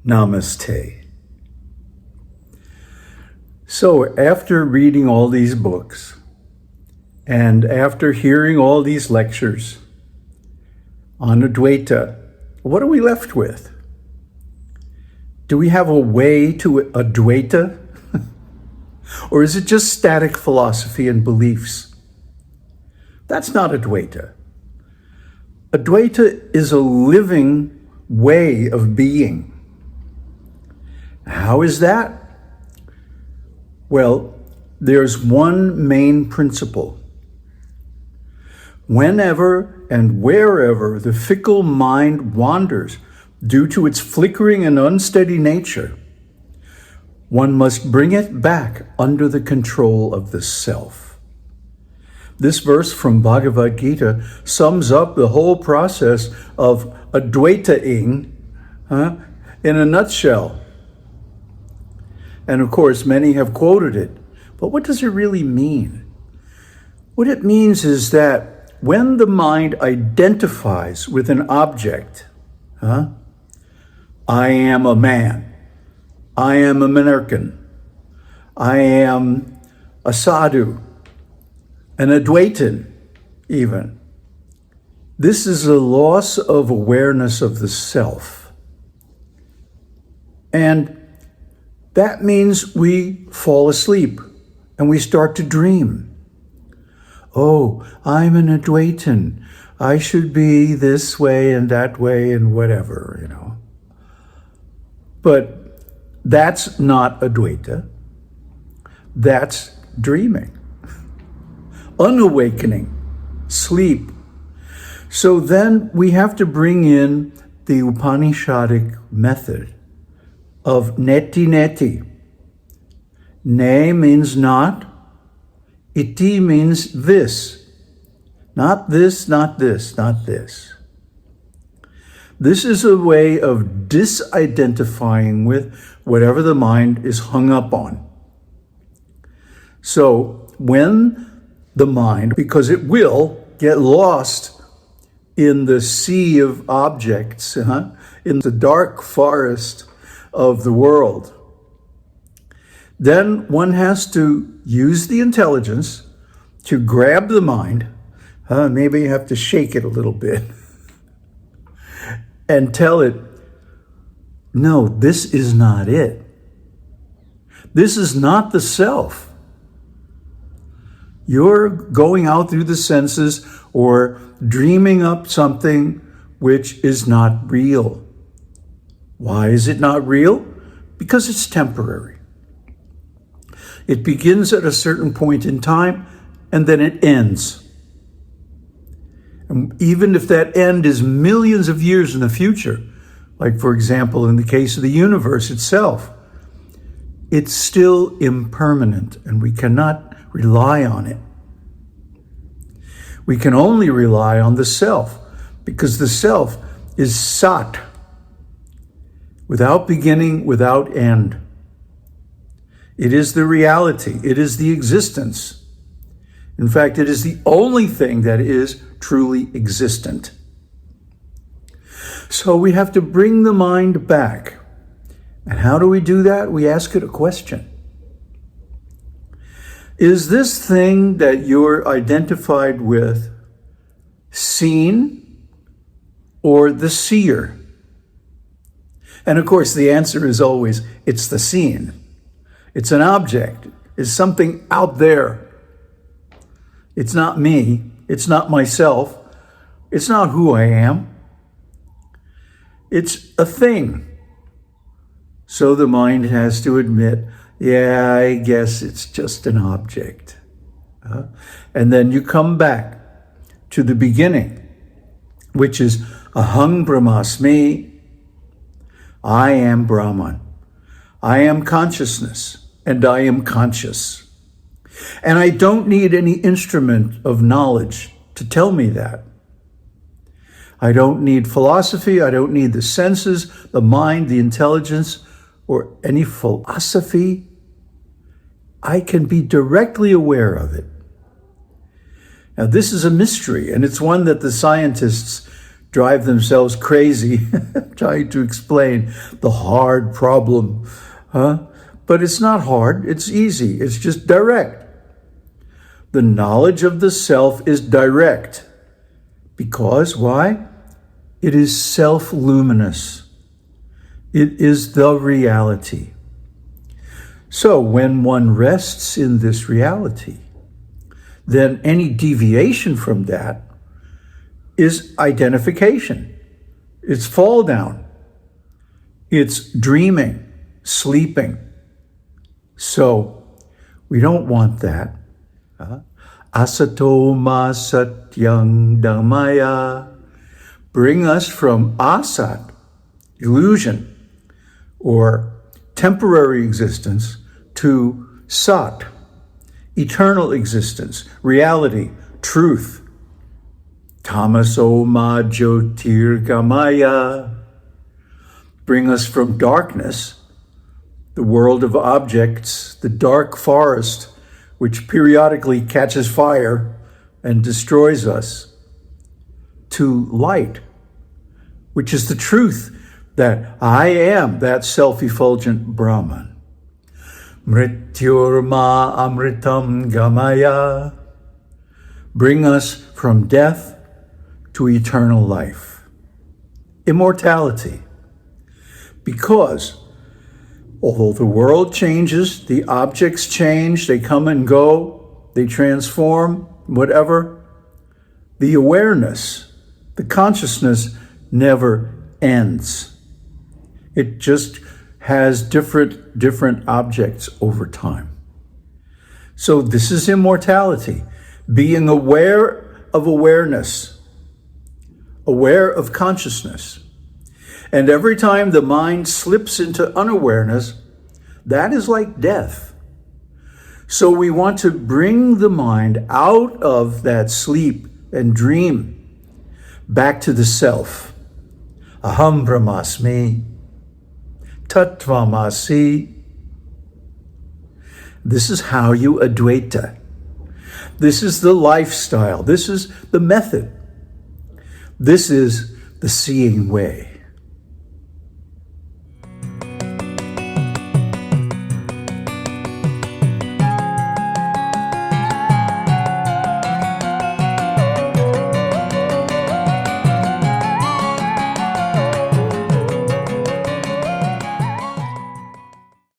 Namaste. So after reading all these books and after hearing all these lectures on Advaita, what are we left with? Do we have a way to Advaita? Or is it just static philosophy and beliefs? That's not Advaita. Advaita is a living way of being. How is that? Well, there's one main principle. Whenever and wherever the fickle mind wanders due to its flickering and unsteady nature, one must bring it back under the control of the self. This verse from Bhagavad Gita sums up the whole process of Advaita-ing in a nutshell. And of course, many have quoted it. But what does it really mean? What it means is that when the mind identifies with an object, I am a man, I am American, I am a sadhu, an Advaitin even. This is a loss of awareness of the self. And that means we fall asleep and we start to dream. Oh, I'm an Advaitin. I should be this way and that way and whatever, But that's not Advaita. That's dreaming, unawakening, sleep. So then we have to bring in the Upanishadic method of neti neti. Ne means not, iti means this. Not this, not this, not this. This is a way of disidentifying with whatever the mind is hung up on. So when the mind, because it will get lost in the sea of objects, in the dark forest of the world, then one has to use the intelligence to grab the mind. Maybe you have to shake it a little bit and tell it, no, this is not it. This is not the self. You're going out through the senses or dreaming up something which is not real. Why is it not real? Because it's temporary. It begins at a certain point in time and then it ends. And even if that end is millions of years in the future, like for example, in the case of the universe itself, it's still impermanent and we cannot rely on it. We can only rely on the self because the self is sat, without beginning, without end. It is the reality. It is the existence. In fact, it is the only thing that is truly existent. So we have to bring the mind back. And how do we do that? We ask it a question. Is this thing that you're identified with seen or the seer? And of course, the answer is always, it's the seen. It's an object. It's something out there. It's not me. It's not myself. It's not who I am. It's a thing. So the mind has to admit, yeah, I guess it's just an object. And then you come back to the beginning, which is Aham Brahmasmi. I am Brahman. I am consciousness, and I am conscious. And I don't need any instrument of knowledge to tell me that. I don't need philosophy. I don't need the senses, the mind, the intelligence, or any philosophy. I can be directly aware of it. Now, this is a mystery, and it's one that the scientists drive themselves crazy trying to explain the hard problem. But it's not hard, it's easy, it's just direct. The knowledge of the self is direct. Because, why? It is self-luminous. It is the reality. So when one rests in this reality, then any deviation from that is identification. It's fall down. It's dreaming, sleeping. So we don't want that. Asato ma satyang dhammaya. Bring us from asat, illusion, or temporary existence, to sat, eternal existence, reality, truth. Tamaso ma jyotirgamaya. Bring us from darkness, the world of objects, the dark forest, which periodically catches fire and destroys us, to light, which is the truth that I am that self-effulgent Brahman. Mrityurma amritam gamaya. Bring us from death to eternal life. Immortality. Because although the world changes, the objects change, they come and go, they transform, whatever, the awareness, the consciousness never ends. It just has different objects over time. So this is immortality, being aware of awareness, aware of consciousness. And every time the mind slips into unawareness, that is like death. So we want to bring the mind out of that sleep and dream back to the self. Aham brahmasmi, tattvamasi. This is how you Advaita. This is the lifestyle. This is the method. This is the seeing way.